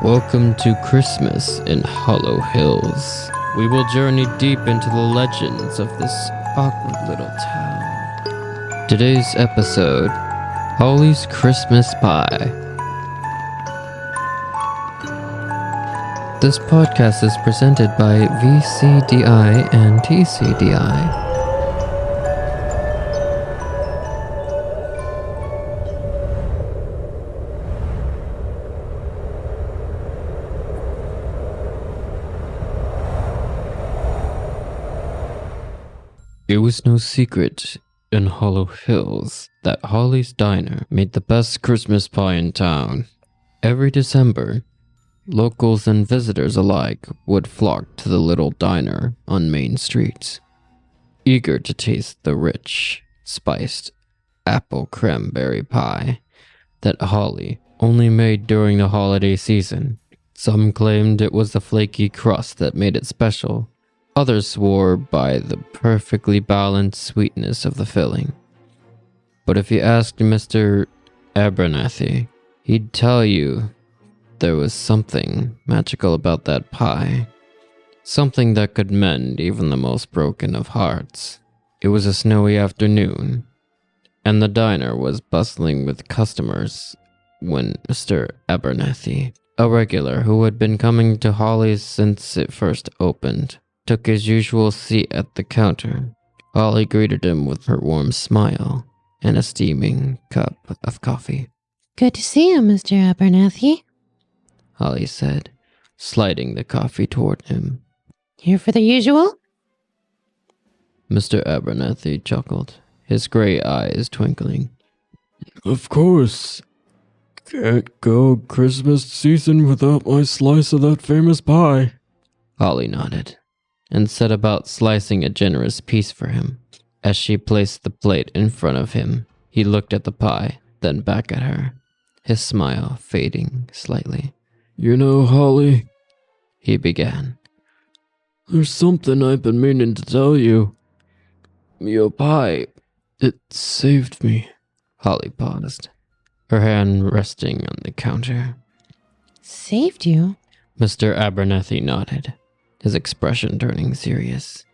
Welcome to Christmas in Hollow Hills. We will journey deep into the legends of this awkward little town. Today's episode, Holly's Christmas Pie. This podcast is presented by VCDI and TCDI. It was no secret in Hollow Hills that Holly's Diner made the best Christmas pie in town. Every December, locals and visitors alike would flock to the little diner on Main Street, eager to taste the rich, spiced apple cranberry pie that Holly only made during the holiday season. Some claimed it was the flaky crust that made it special. Others swore by the perfectly balanced sweetness of the filling. But if you asked Mr. Abernathy, he'd tell you there was something magical about that pie. Something that could mend even the most broken of hearts. It was a snowy afternoon, and the diner was bustling with customers when Mr. Abernathy, a regular who had been coming to Holly's since it first opened, took his usual seat at the counter. Holly greeted him with her warm smile and a steaming cup of coffee. Good to see you, Mr. Abernathy, Holly said, sliding the coffee toward him. Here for the usual? Mr. Abernathy chuckled, his gray eyes twinkling. Of course. Can't go Christmas season without my slice of that famous pie. Holly nodded and set about slicing a generous piece for him. As she placed the plate in front of him, he looked at the pie, then back at her, his smile fading slightly. You know, Holly, he began, there's something I've been meaning to tell you. Your pie, it saved me. Holly paused, her hand resting on the counter. Saved you? Mr. Abernathy nodded, his expression turning serious.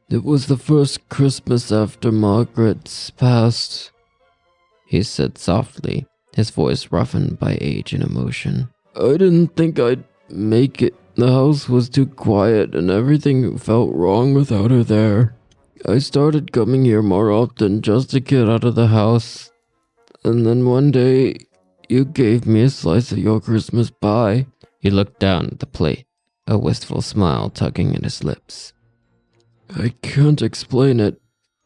It was the first Christmas after Margaret's passed, he said softly, his voice roughened by age and emotion. I didn't think I'd make it. The house was too quiet and everything felt wrong without her there. I started coming here more often just to get out of the house. And then one day, you gave me a slice of your Christmas pie. He looked down at the plate, a wistful smile tugging at his lips. I can't explain it,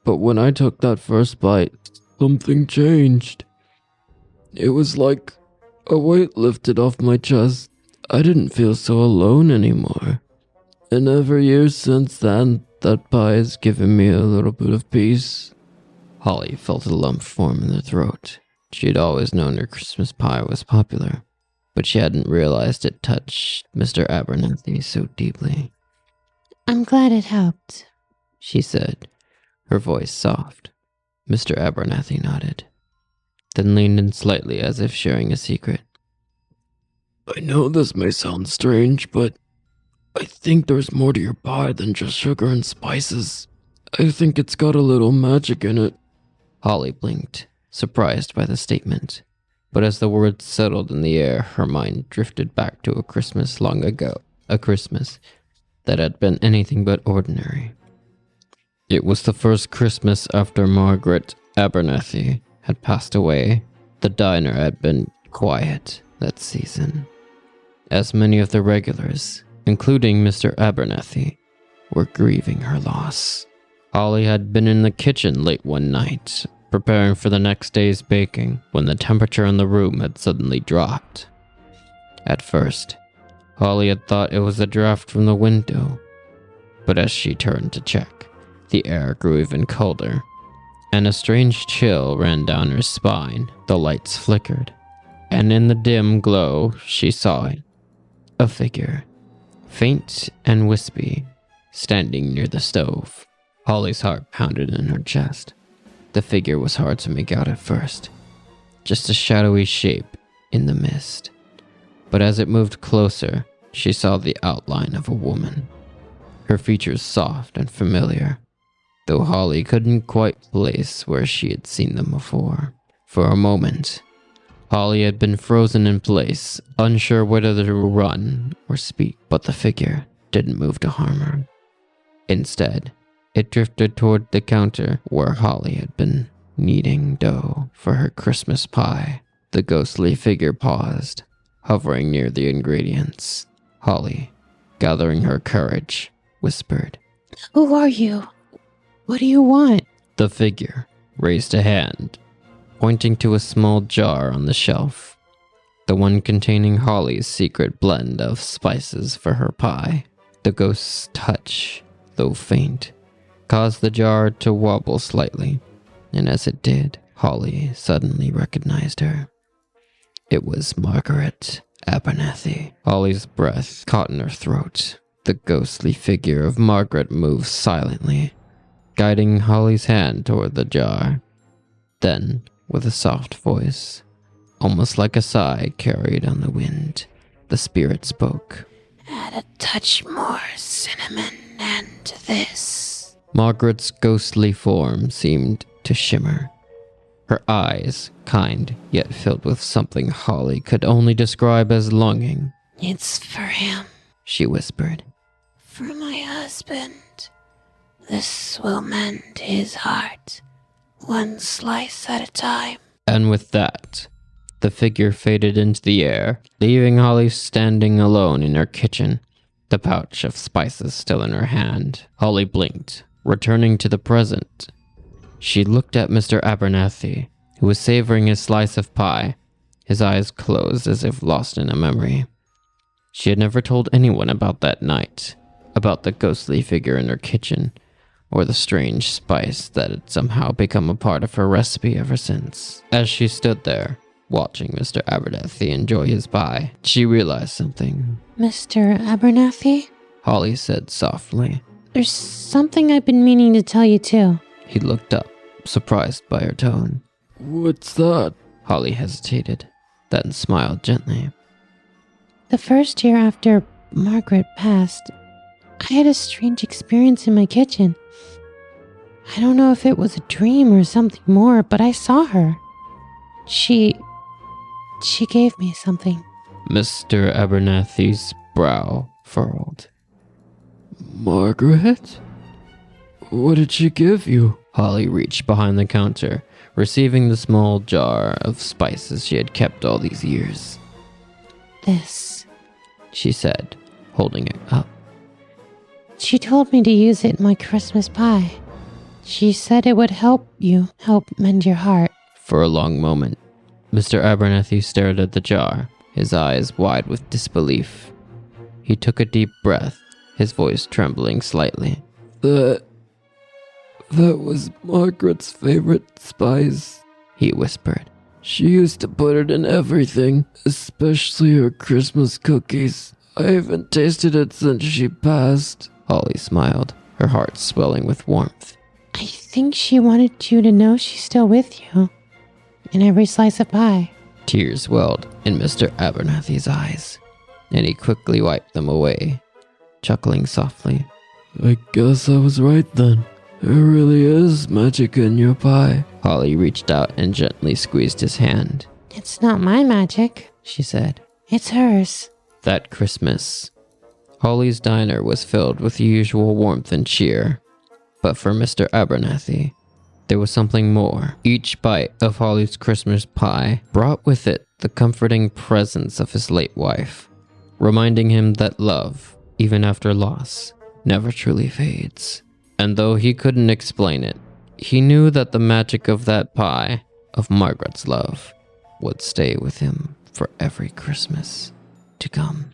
but when I took that first bite, something changed. It was like a weight lifted off my chest. I didn't feel so alone anymore. And every year since then, that pie has given me a little bit of peace. Holly felt a lump form in her throat. She had always known her Christmas pie was popular, but she hadn't realized it touched Mr. Abernathy so deeply. I'm glad it helped, she said, her voice soft. Mr. Abernathy nodded, then leaned in slightly as if sharing a secret. I know this may sound strange, but I think there's more to your pie than just sugar and spices. I think it's got a little magic in it. Holly blinked, surprised by the statement. But as the words settled in the air, her mind drifted back to a Christmas long ago. A Christmas that had been anything but ordinary. It was the first Christmas after Margaret Abernathy had passed away. The diner had been quiet that season, as many of the regulars, including Mr. Abernathy, were grieving her loss. Holly had been in the kitchen late one night, preparing for the next day's baking, when the temperature in the room had suddenly dropped. At first, Holly had thought it was a draft from the window, but as she turned to check, the air grew even colder, and a strange chill ran down her spine. The lights flickered, and in the dim glow she saw it, a figure, faint and wispy, standing near the stove. Holly's heart pounded in her chest. The figure was hard to make out at first, just a shadowy shape in the mist. But as it moved closer, she saw the outline of a woman, her features soft and familiar, though Holly couldn't quite place where she had seen them before. For a moment, Holly had been frozen in place, unsure whether to run or speak, but the figure didn't move to harm her. Instead, it drifted toward the counter where Holly had been kneading dough for her Christmas pie. The ghostly figure paused, hovering near the ingredients. Holly, gathering her courage, whispered, Who are you? What do you want? The figure raised a hand, pointing to a small jar on the shelf, the one containing Holly's secret blend of spices for her pie. The ghost's touch, though faint, caused the jar to wobble slightly, and as it did, Holly suddenly recognized her. It was Margaret Abernathy. Holly's breath caught in her throat. The ghostly figure of Margaret moved silently, guiding Holly's hand toward the jar. Then, with a soft voice, almost like a sigh carried on the wind, the spirit spoke. Add a touch more cinnamon and this. Margaret's ghostly form seemed to shimmer, her eyes kind yet filled with something Holly could only describe as longing. It's for him. She whispered. For my husband. This will mend his heart, one slice at a time. And with that, the figure faded into the air, leaving Holly standing alone in her kitchen, the pouch of spices still in her hand. Holly blinked, returning to the present. She looked at Mr. Abernathy, who was savoring his slice of pie, his eyes closed as if lost in a memory. She had never told anyone about that night, about the ghostly figure in her kitchen, or the strange spice that had somehow become a part of her recipe ever since. As she stood there, watching Mr. Abernathy enjoy his pie, she realized something. Mr. Abernathy? Holly said softly. There's something I've been meaning to tell you too. He looked up, surprised by her tone. What's that? Holly hesitated, then smiled gently. The first year after Margaret passed, I had a strange experience in my kitchen. I don't know if it was a dream or something more, but I saw her. She gave me something. Mr. Abernathy's brow furrowed. Margaret? What did she give you? Holly reached behind the counter, receiving the small jar of spices she had kept all these years. This. She said, holding it up. She told me to use it in my Christmas pie. She said it would help mend your heart. For a long moment, Mr. Abernathy stared at the jar, his eyes wide with disbelief. He took a deep breath, his voice trembling slightly. That was Margaret's favorite spice, he whispered. She used to put it in everything, especially her Christmas cookies. I haven't tasted it since she passed. Holly smiled, her heart swelling with warmth. I think she wanted you to know she's still with you. In every slice of pie. Tears welled in Mr. Abernathy's eyes, and he quickly wiped them away, chuckling softly. I guess I was right then. There really is magic in your pie. Holly reached out and gently squeezed his hand. It's not my magic, she said. It's hers. That Christmas, Holly's diner was filled with the usual warmth and cheer. But for Mr. Abernathy, there was something more. Each bite of Holly's Christmas pie brought with it the comforting presence of his late wife, reminding him that love, even after loss, never truly fades. And though he couldn't explain it, he knew that the magic of that pie, of Margaret's love, would stay with him for every Christmas to come.